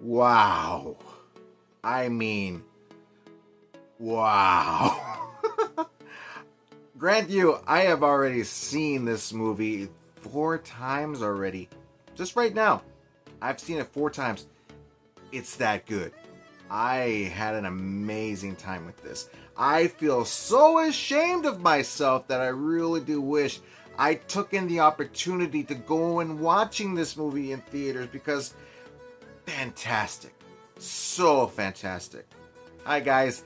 Wow. I mean, wow. Grant you, I have already seen this movie 4 times already. Just right now. I've seen it 4 times. It's that good. I had an amazing time with this. I feel so ashamed of myself that I really do wish I took in the opportunity to go and watching this movie in theaters because fantastic. So fantastic. Hi guys,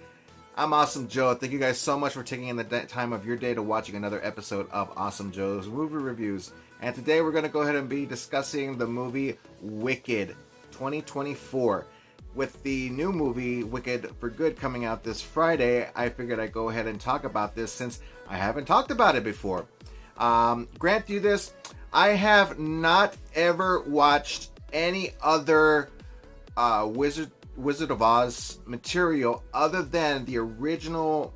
I'm Awesome Joe. Thank you guys so much for taking in the time of your day to watching another episode of Awesome Joe's Movie Reviews. And today we're going to go ahead and be discussing the movie Wicked 2024. With the new movie Wicked for Good coming out this Friday, I figured I'd go ahead and talk about this since I haven't talked about it before. Grant you this, I have not ever watched any other Wizard of Oz material other than the original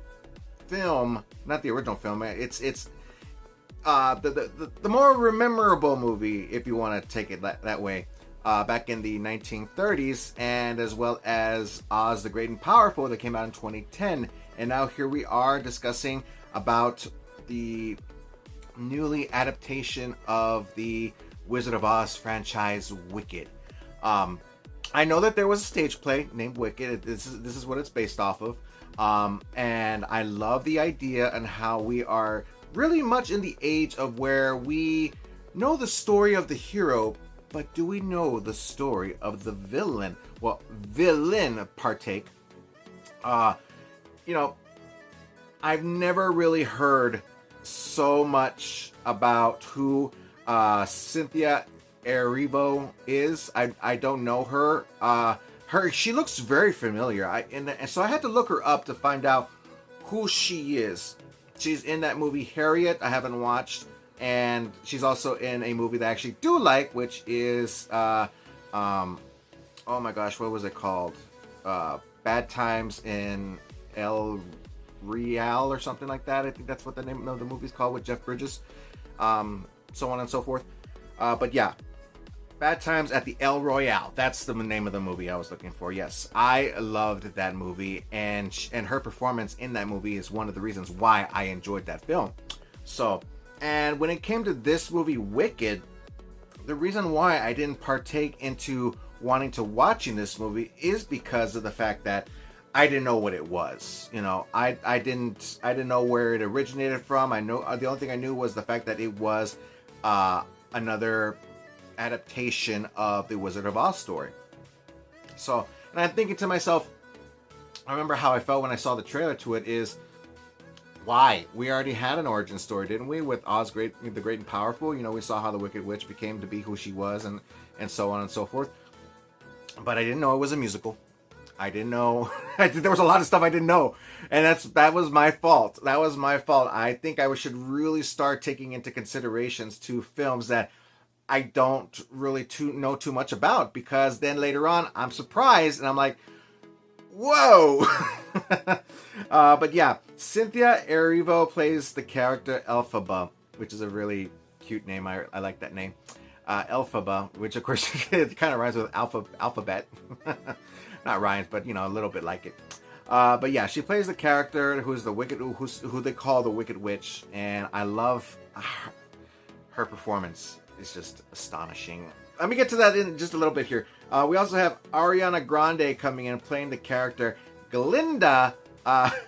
film. Not the original film. It's the more memorable movie, if you want to take it that way. Back in the 1930s, and as well as Oz the Great and Powerful that came out in 2010. And now here we are discussing about the newly adaptation of the Wizard of Oz franchise, Wicked. I know that there was a stage play named Wicked. This is what it's based off of. And I love the idea and how we are really much in the age of where we know the story of the hero, but do we know the story of the villain? Well, villain partake. I've never really heard so much about who Cynthia Erivo is. I don't know her. She looks very familiar. And so I had to look her up to find out who she is. She's in that movie Harriet. I haven't watched. And she's also in a movie that I actually do like, which is oh my gosh, what was it called? Bad Times in El Real or something like that. I think that's what the name of the movie's called, with Jeff Bridges, so on and so forth. But yeah, Bad Times at the El Royale. That's the name of the movie I was looking for. Yes, I loved that movie, and her performance in that movie is one of the reasons why I enjoyed that film. So. And when it came to this movie, Wicked, the reason why I didn't partake into wanting to watching this movie is because of the fact that I didn't know what it was. I didn't know where it originated from. I know the only thing I knew was the fact that it was another adaptation of the Wizard of Oz story. So, and I'm thinking to myself, I remember how I felt when I saw the trailer to it is, why? We already had an origin story, didn't we? With Oz the Great and Powerful. We saw how the Wicked Witch became to be who she was, and so on and so forth. But I didn't know it was a musical. I didn't know. There was a lot of stuff I didn't know. And that was my fault. That was my fault. I think I should really start taking into considerations to films that I don't really know too much about. Because then later on, I'm surprised, and I'm like, whoa! But yeah, Cynthia Erivo plays the character Elphaba, which is a really cute name. I like that name. Elphaba, which of course it kind of rhymes with alphabet. Not rhymes, but a little bit like it. But yeah, she plays the character who they call the Wicked Witch, and I love her performance. It's just astonishing. Let me get to that in just a little bit here. We also have Ariana Grande coming in playing the character Glinda,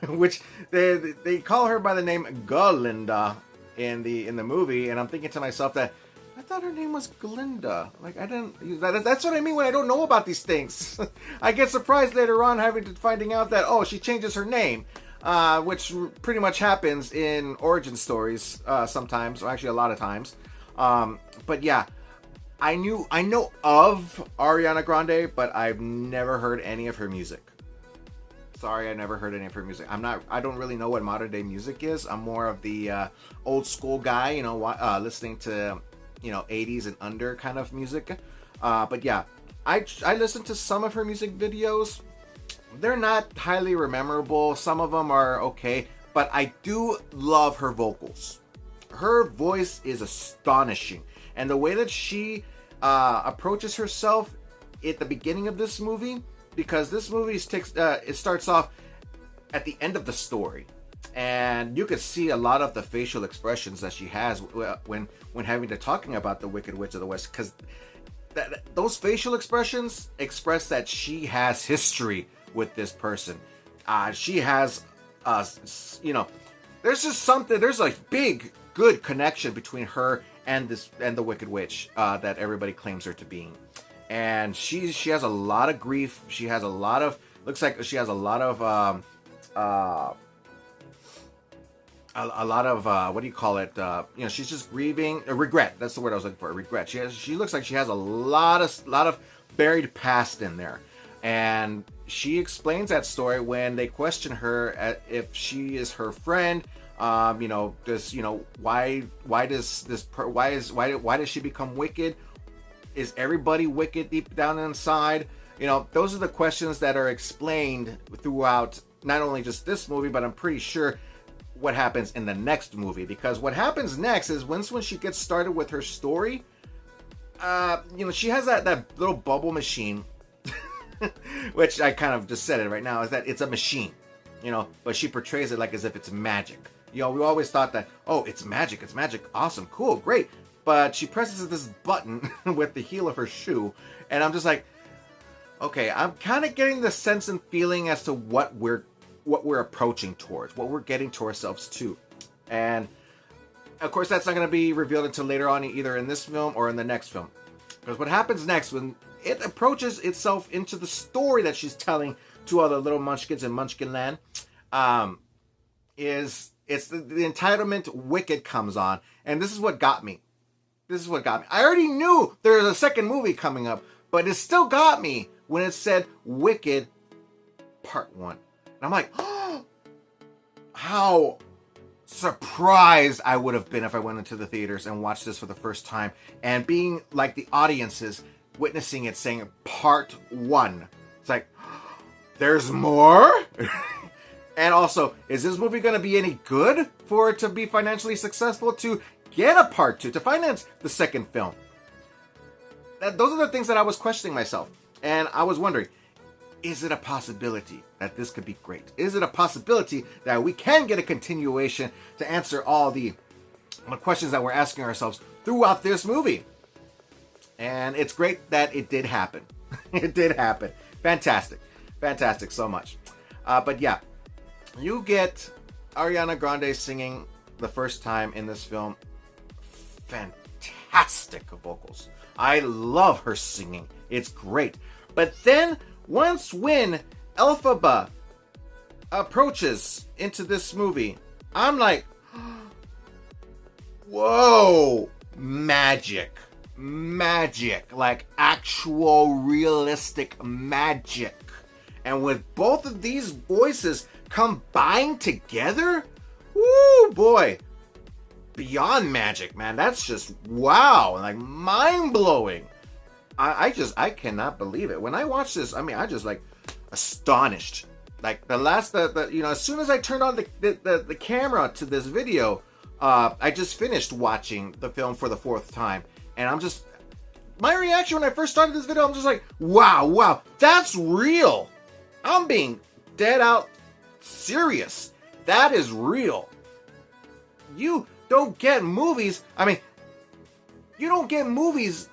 which they call her by the name Galinda in the movie, and I'm thinking to myself that I thought her name was Glinda. Like, I didn't. That's what I mean when I don't know about these things. I get surprised later on finding out that she changes her name, which pretty much happens in origin stories sometimes, or actually a lot of times. But yeah. I know of Ariana Grande, but I've never heard any of her music. Sorry, I never heard any of her music. I don't really know what modern day music is. I'm more of the old school guy, listening to 80s and under kind of music. But yeah, I listened to some of her music videos. They're not highly memorable. Some of them are okay, but I do love her vocals. Her voice is astonishing. And the way that she approaches herself at the beginning of this movie, because this movie it starts off at the end of the story, and you could see a lot of the facial expressions that she has when having to talking about the Wicked Witch of the West, because those facial expressions express that she has history with this person. She has, there's just something. There's a big, good connection between her and the Wicked Witch that everybody claims her to be. And she has a lot of grief. She has a lot of, looks like she has a lot of what do you call it? She's just grieving. Regret. That's the word I was looking for. Regret. She looks like she has a lot of buried past in there, and she explains that story when they question her if she is her friend. Why does she become wicked? Is everybody wicked deep down inside? Those are the questions that are explained throughout not only just this movie, but I'm pretty sure what happens in the next movie. Because what happens next is when she gets started with her story, she has that little bubble machine, which I kind of just said it right now, is that it's a machine, but she portrays it like as if it's magic. We always thought that, oh, it's magic, awesome, cool, great. But she presses this button with the heel of her shoe, and I'm just like, okay, I'm kind of getting the sense and feeling as to what we're approaching towards, what we're getting to ourselves to. And of course, that's not going to be revealed until later on, either in this film or in the next film. Because what happens next, when it approaches itself into the story that she's telling to all the little munchkins in Munchkinland, is it's the entitlement Wicked comes on. And this is what got me. I already knew there was a second movie coming up, but it still got me when it said Wicked Part 1. And I'm like, oh, how surprised I would have been if I went into the theaters and watched this for the first time, and being like the audiences witnessing it saying Part 1. It's like, there's more? And also, is this movie going to be any good for it to be financially successful to get a part 2, to finance the second film? Those are the things that I was questioning myself. And I was wondering, is it a possibility that this could be great? Is it a possibility that we can get a continuation to answer all the questions that we're asking ourselves throughout this movie? And it's great that it did happen. It did happen. Fantastic so much. But yeah, you get Ariana Grande singing the first time in this film. Fantastic vocals. I love her singing. It's great. But then when Elphaba approaches into this movie, I'm like, whoa, magic, like actual realistic magic. And with both of these voices combined together, woo boy, beyond magic, man. That's just wow, like mind-blowing. I cannot believe it. When I watched this, I just like astonished. Like as soon as I turned on the camera to this video, I just finished watching the film for the fourth time, and my reaction when I first started this video, I'm just like, wow, that's real. I'm being dead out serious. That is real. You don't get movies. You don't get movies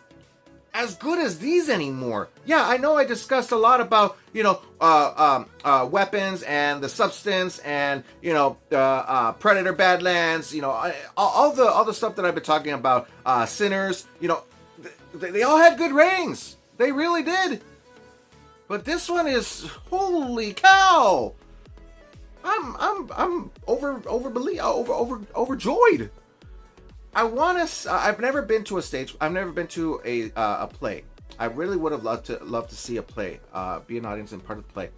as good as these anymore. Yeah, I know I discussed a lot about, weapons and the substance and, Predator Badlands, all the stuff that I've been talking about, Sinners, they all had good ratings. They really did. But this one is, holy cow. I'm overjoyed. I've never been to a stage. I've never been to a play. I really would have loved to see a play, be an audience and part of the play.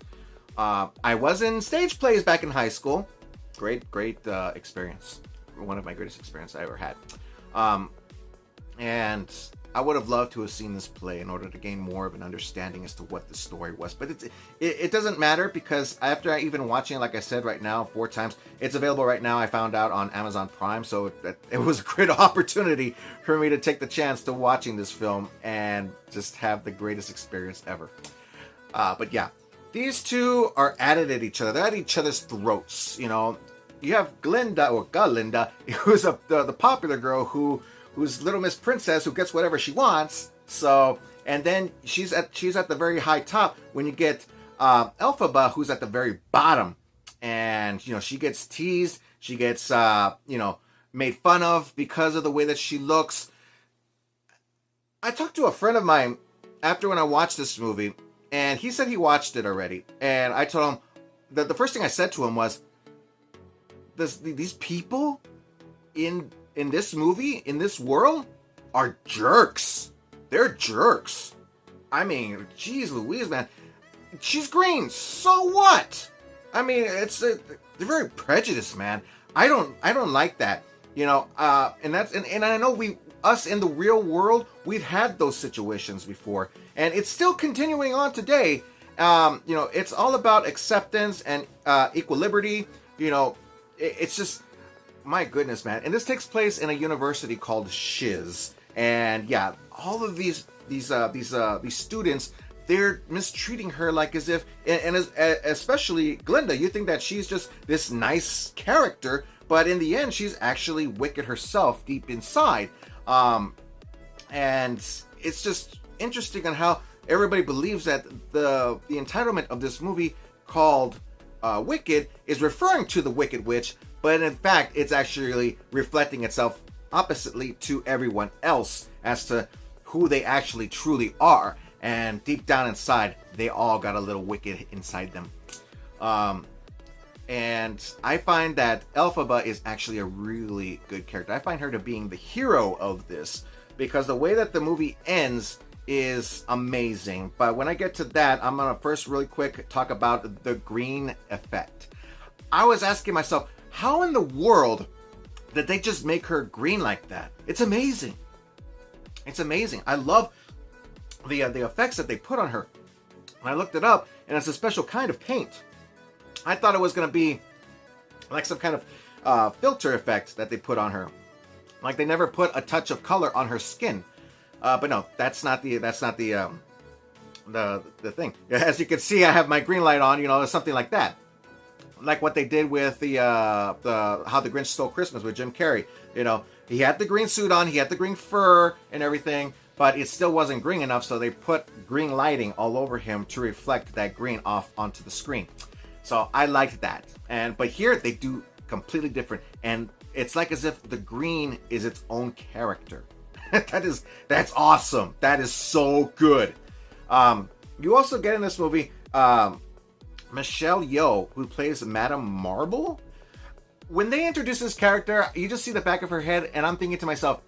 I was in stage plays back in high school. Great experience. One of my greatest experiences I ever had. And I would have loved to have seen this play in order to gain more of an understanding as to what the story was. But it doesn't matter, because after I even watching it, like I said, right now 4 times, it's available right now. I found out on Amazon Prime, so it was a great opportunity for me to take the chance to watching this film and just have the greatest experience ever. But yeah, these two are at each other. They're at each other's throats. You know, you have Glinda, or Galinda, who's the popular girl who's Little Miss Princess, who gets whatever she wants. So, and then she's at the very high top when you get Elphaba, who's at the very bottom, and you know, she gets teased, she gets made fun of because of the way that she looks. I talked to a friend of mine after when I watched this movie, and he said he watched it already, and I told him that the first thing I said to him was, these people in this movie, in this world, are jerks. They're jerks. I mean, geez Louise, man. She's green. So what? I mean, they're very prejudiced, man. I don't like that. You know, and I know us in the real world, we've had those situations before, and it's still continuing on today. You know, it's all about acceptance and equilibrity. You know, it's just, my goodness, man. And this takes place in a university called Shiz. And yeah, all of these students, they're mistreating her like as if, and especially Glinda, you think that she's just this nice character, but in the end, she's actually wicked herself deep inside. And it's just interesting on how everybody believes that the entitlement of this movie called Wicked is referring to the Wicked Witch, but in fact, it's actually reflecting itself oppositely to everyone else as to who they actually truly are. And deep down inside, they all got a little wicked inside them. And I find that Elphaba is actually a really good character. I find her to being the hero of this, because the way that the movie ends is amazing. But when I get to that, I'm gonna first really quick talk about the green effect. I was asking myself, how in the world did they just make her green like that? It's amazing. It's amazing. I love the effects that they put on her. And I looked it up, and it's a special kind of paint. I thought it was going to be like some kind of filter effect that they put on her. Like they never put a touch of color on her skin. But no, that's not the thing. As you can see, I have my green light on. You know, it's something like that. Like what they did with the How the Grinch Stole Christmas with Jim Carrey. You know, he had the green suit on, he had the green fur and everything, but it still wasn't green enough, so they put green lighting all over him to reflect that green off onto the screen. So I liked that. But here they do completely different, and it's like as if the green is its own character. That's awesome. That is so good. You also get in this movie Michelle Yeoh, who plays Madame Marble. When they introduce this character, you just see the back of her head, and I'm thinking to myself,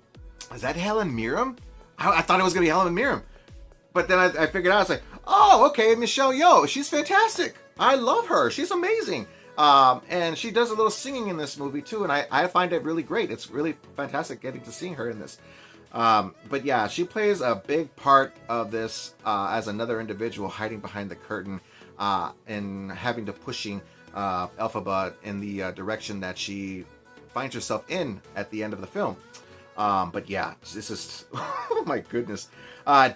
is that Helen Mirren? I thought it was going to be Helen Mirren. But then I figured out, I was like, oh, okay, Michelle Yeoh. She's fantastic. I love her. She's amazing. And she does a little singing in this movie, too, and I find it really great. It's really fantastic getting to see her in this. But yeah, she plays a big part of this as another individual hiding behind the curtain and having to pushing Elphaba in the direction that she finds herself in at the end of the film. But yeah, this is, oh my goodness.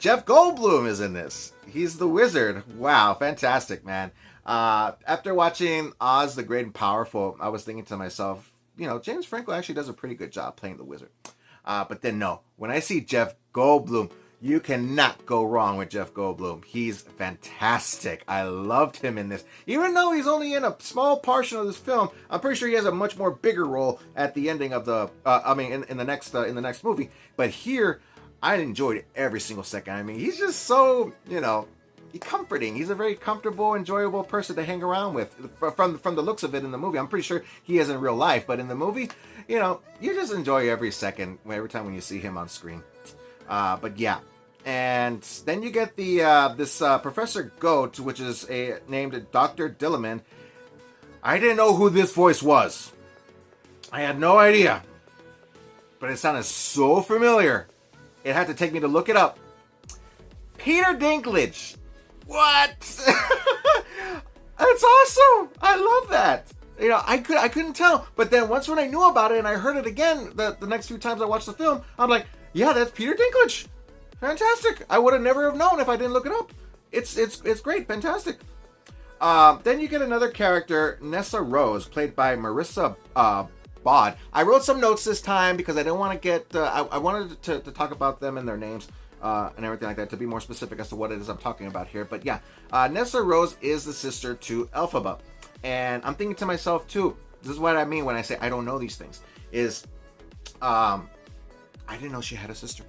Jeff Goldblum is in this. He's the wizard. Wow, fantastic, man. After watching Oz the Great and Powerful, I was thinking to myself, you know, James Franco actually does a pretty good job playing the wizard. But then no, when I see Jeff Goldblum, you cannot go wrong with Jeff Goldblum. He's fantastic. I loved him in this. Even though he's only in a small portion of this film, I'm pretty sure he has a much more bigger role at the ending of the, in the next movie. But here, I enjoyed every single second. I mean, he's just so, you know, comforting. He's a very comfortable, enjoyable person to hang around with. From the looks of it in the movie, I'm pretty sure he is in real life. But in the movie, you know, you just enjoy every second, every time when you see him on screen. But yeah. And then you get this Professor Goat, which is named Dr. Dilliman. I didn't know who this voice was. I had no idea. But it sounded so familiar. It had to take me to look it up. Peter Dinklage. What? That's awesome. I love that. You know, I couldn't tell. But then once when I knew about it and I heard it again the next few times I watched the film, I'm like, yeah, that's Peter Dinklage. Fantastic. I would have never have known if I didn't look it up. It's great. Fantastic. Then you get another character, Nessa Rose, played by Marissa Bod. I wrote some notes this time because I didn't want to get... I wanted to talk about them and their names and everything like that, to be more specific as to what it is I'm talking about here. But yeah, Nessa Rose is the sister to Elphaba. And I'm thinking to myself, too, this is what I mean when I say I don't know these things, is I didn't know she had a sister.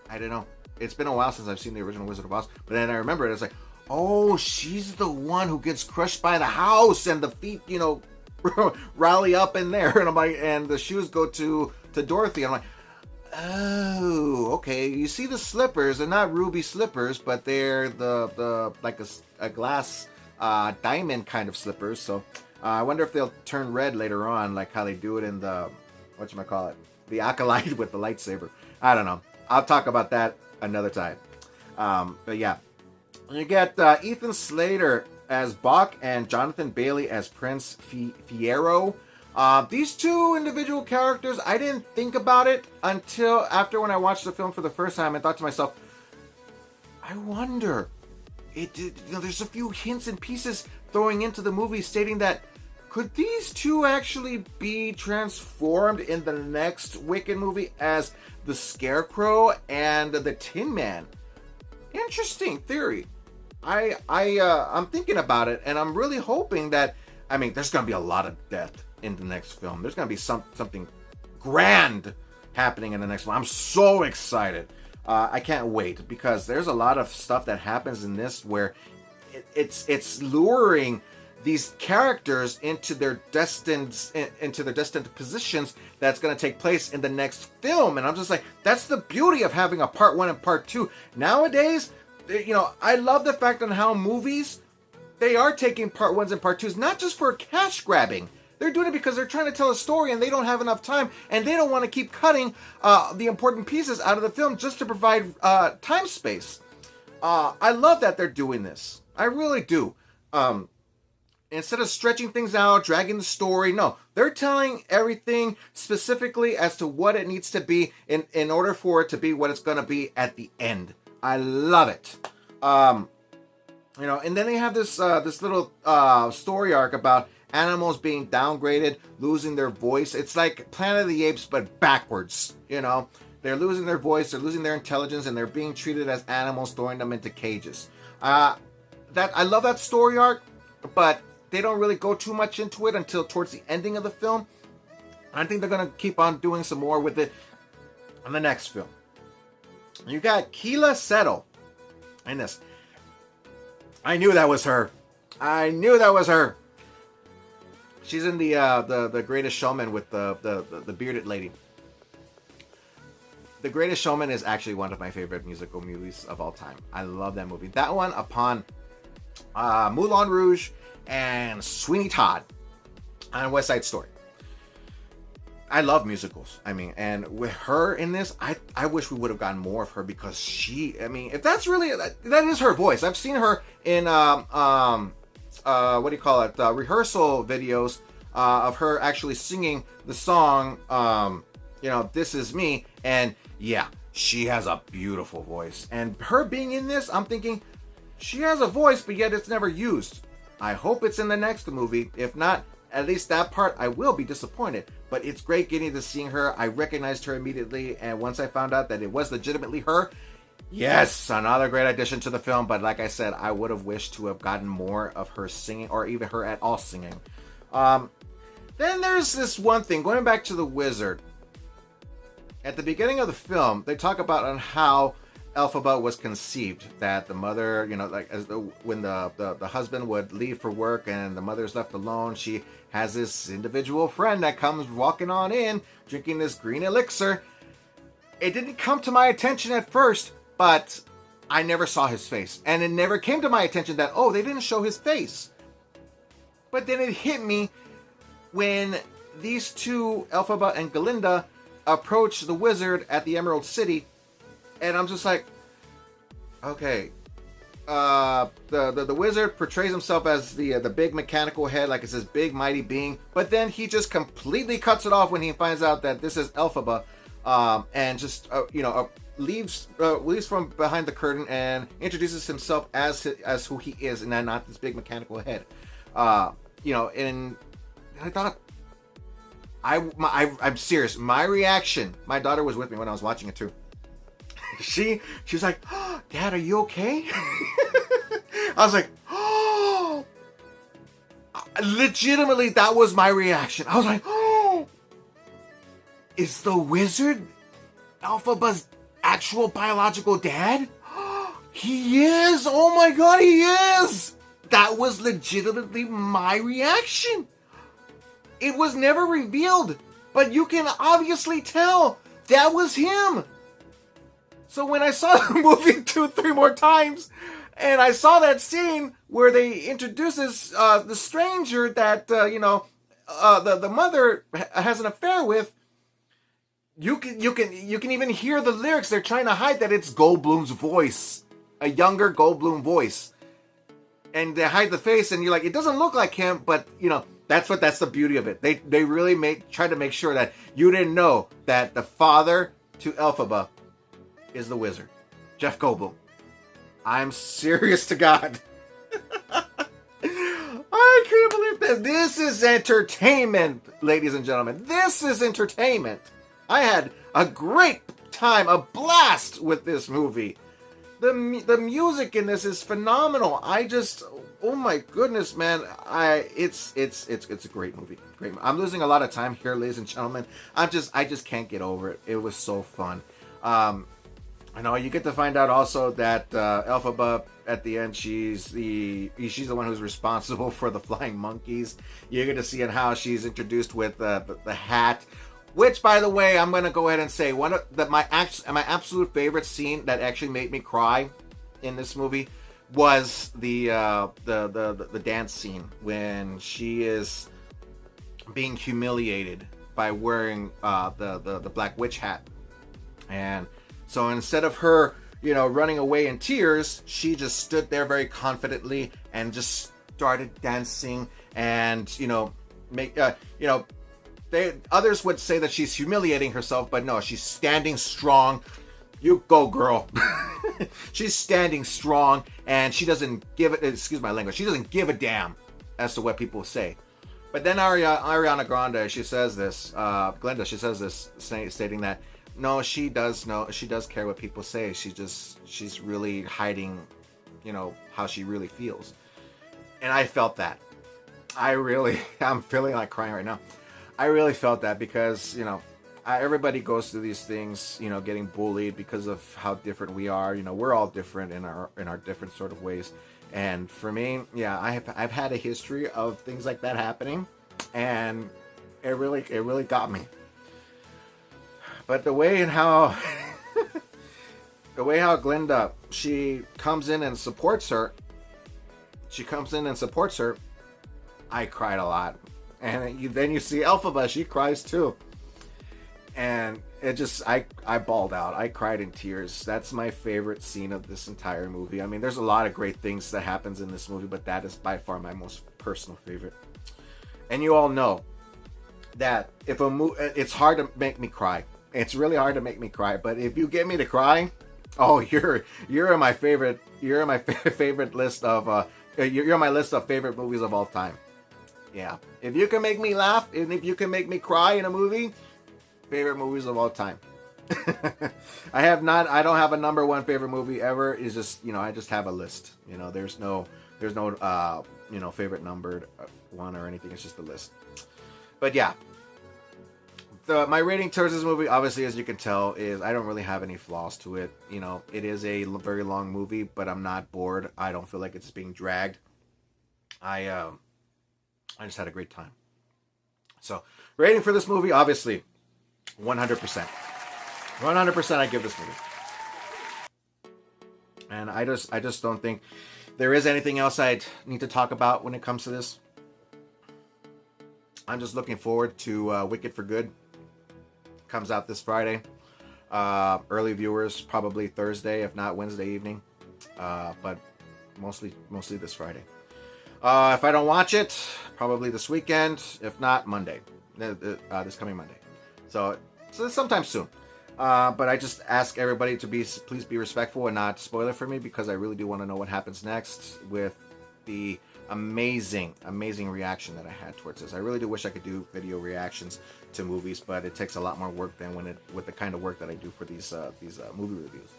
I didn't know. It's been a while since I've seen the original Wizard of Oz, but then I remember it. It's like, oh, she's the one who gets crushed by the house and the feet, you know, rally up in there. And I'm like, and the shoes go to Dorothy. I'm like, oh, okay. You see the slippers. They're not ruby slippers, but they're the like a glass diamond kind of slippers. So I wonder if they'll turn red later on, like how they do it in the, whatchamacallit, the Acolyte with the lightsaber. I don't know. I'll talk about that another time. But yeah. You get Ethan Slater as Bach and Jonathan Bailey as Prince Fiyero. These two individual characters, I didn't think about it until after when I watched the film for the first time and thought to myself, I wonder. There's a few hints and pieces throwing into the movie stating that could these two actually be transformed in the next Wicked movie as the Scarecrow and the Tin Man? Interesting theory. I'm thinking about it, and I'm really hoping that, I mean, there's going to be a lot of death in the next film. There's going to be something grand happening in the next one. I'm so excited. I can't wait, because there's a lot of stuff that happens in this where it's luring these characters into their destined positions that's going to take place in the next film. And I'm just like, that's the beauty of having a part 1 and part 2. Nowadays, you know, I love the fact on how movies, they are taking part 1s and part 2s, not just for cash grabbing. They're doing it because they're trying to tell a story and they don't have enough time, and they don't want to keep cutting the important pieces out of the film just to provide time space. I love that they're doing this. I really do. Instead of stretching things out, dragging the story, no. They're telling everything specifically as to what it needs to be in order for it to be what it's going to be at the end. I love it. You know, and then they have this little story arc about animals being downgraded, losing their voice. It's like Planet of the Apes, but backwards. You know, they're losing their voice, they're losing their intelligence, and they're being treated as animals, throwing them into cages. I love that story arc, but they don't really go too much into it until towards the ending of the film. I think they're going to keep on doing some more with it in the next film. You got Keila Settle in this. I knew that was her. She's in the Greatest Showman with the bearded lady. The Greatest Showman is actually one of my favorite musical movies of all time. I love that movie. That one upon Moulin Rouge and Sweeney Todd and West Side Story. I love musicals. I mean, and with her in this, I wish we would have gotten more of her, because if that's really, that is her voice. I've seen her in, rehearsal videos of her actually singing the song, This Is Me. And yeah, she has a beautiful voice. And her being in this, I'm thinking, she has a voice, but yet it's never used. I hope it's in the next movie. If not, at least that part, I will be disappointed. But it's great getting to seeing her. I recognized her immediately, and once I found out that it was legitimately her, yes, another great addition to the film. But like I said, I would have wished to have gotten more of her singing, or even her at all singing. Then there's this one thing, going back to the Wizard. At the beginning of the film, they talk about on how Elphaba was conceived, that the mother, when the husband would leave for work and the mother's left alone, she has this individual friend that comes walking on in, drinking this green elixir. It didn't come to my attention at first, but I never saw his face. And it never came to my attention that, they didn't show his face. But then it hit me when these two, Elphaba and Galinda, approach the Wizard at the Emerald City, And I'm just like, okay. The wizard portrays himself as the big mechanical head, like it's this big mighty being, but then he just completely cuts it off when he finds out that this is Elphaba, and just leaves from behind the curtain and introduces himself as who he is, and not this big mechanical head. And I thought, I'm serious. My reaction. My daughter was with me when I was watching it too. She's like, oh, Dad, are you okay? I was like, oh, legitimately, that was my reaction. I was like, oh, is the wizard Elphaba's actual biological dad? He is. Oh my God, he is. That was legitimately my reaction. It was never revealed, but you can obviously tell that was him. So when I saw the movie 2-3 more times, and I saw that scene where they introduces the stranger that the mother has an affair with, you can even hear the lyrics. They're trying to hide that it's Goldblum's voice, a younger Goldblum voice, and they hide the face, and you're like, it doesn't look like him, but that's the beauty of it. They really try to make sure that you didn't know that the father to Elphaba is the wizard, Jeff Goldblum. I'm serious to God. I can't believe this. This is entertainment, ladies and gentlemen. This is entertainment. I had a great time, a blast with this movie. The music in this is phenomenal. Oh my goodness, man! It's a great movie. Great. I'm losing a lot of time here, ladies and gentlemen. I just can't get over it. It was so fun. I know you get to find out also that Elphaba at the end, she's the one who's responsible for the flying monkeys. You're going to see how she's introduced with the hat, which, by the way, I'm going to go ahead and say my absolute favorite scene that actually made me cry in this movie was the dance scene when she is being humiliated by wearing the Black Witch hat. And so instead of her, running away in tears, she just stood there very confidently and just started dancing. And others would say that she's humiliating herself, but no, she's standing strong. You go, girl. She's standing strong, and she doesn't give it. Excuse my language. She doesn't give a damn as to what people say. But then Ariana Grande, she says this. Glenda, she says this, stating that. No, she does care what people say. She's really hiding, how she really feels. And I felt that. I'm feeling like crying right now. I really felt that because, everybody goes through these things, getting bullied because of how different we are. We're all different in our different sort of ways. And for me, yeah, I've had a history of things like that happening, and it really got me. But the way how Glenda, she comes in and supports her. I cried a lot. And then you see Elphaba, she cries too. And it just, I bawled out. I cried in tears. That's my favorite scene of this entire movie. I mean, there's a lot of great things that happens in this movie, but that is by far my most personal favorite. And you all know that it's hard to make me cry. It's really hard to make me cry, but if you get me to cry, oh, you're in my favorite. You're in my favorite list of. You're on my list of favorite movies of all time. Yeah, if you can make me laugh, and if you can make me cry in a movie, favorite movies of all time. I don't have a number one favorite movie ever. It's just I just have a list. There's no favorite numbered one or anything. It's just a list. But yeah. My rating towards this movie, obviously, as you can tell, is I don't really have any flaws to it. It is a very long movie, but I'm not bored. I don't feel like it's being dragged. I just had a great time. So, rating for this movie, obviously, 100%. 100% I give this movie. And I just don't think there is anything else I'd need to talk about when it comes to this. I'm just looking forward to Wicked for Good. Comes out this Friday. Early viewers probably Thursday, if not Wednesday evening, but mostly this Friday. If I don't watch it, probably this weekend. If not, Monday, this coming Monday. So sometime soon. But I just ask everybody to please be respectful and not spoil it for me, because I really do want to know what happens next with the amazing reaction that I had towards this. I really do wish I could do video reactions to movies, but it takes a lot more work than with the kind of work that I do for these movie reviews.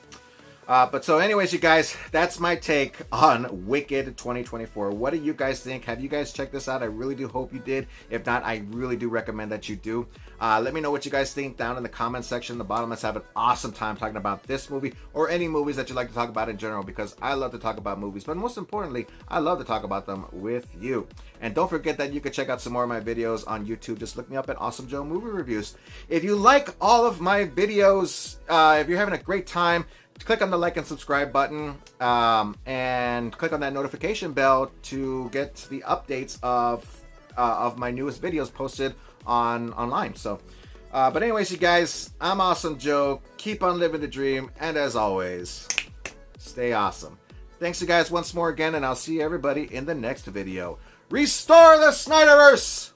But so anyways, you guys, that's my take on Wicked 2024. What do you guys think? Have you guys checked this out? I really do hope you did. If not, I really do recommend that you do. Let me know what you guys think down in the comment section at the bottom. Let's have an awesome time talking about this movie or any movies that you'd like to talk about in general, because I love to talk about movies, but most importantly, I love to talk about them with you. And don't forget that you can check out some more of my videos on YouTube. Just look me up at Awesome Joe Movie Reviews. If you like all of my videos, if you're having a great time, click on the like and subscribe button, and click on that notification bell to get the updates of my newest videos posted online. So, but anyways, you guys, I'm Awesome Joe. Keep on living the dream, and as always, stay awesome. Thanks, you guys, once more again, and I'll see everybody in the next video. Restore the Snyderverse!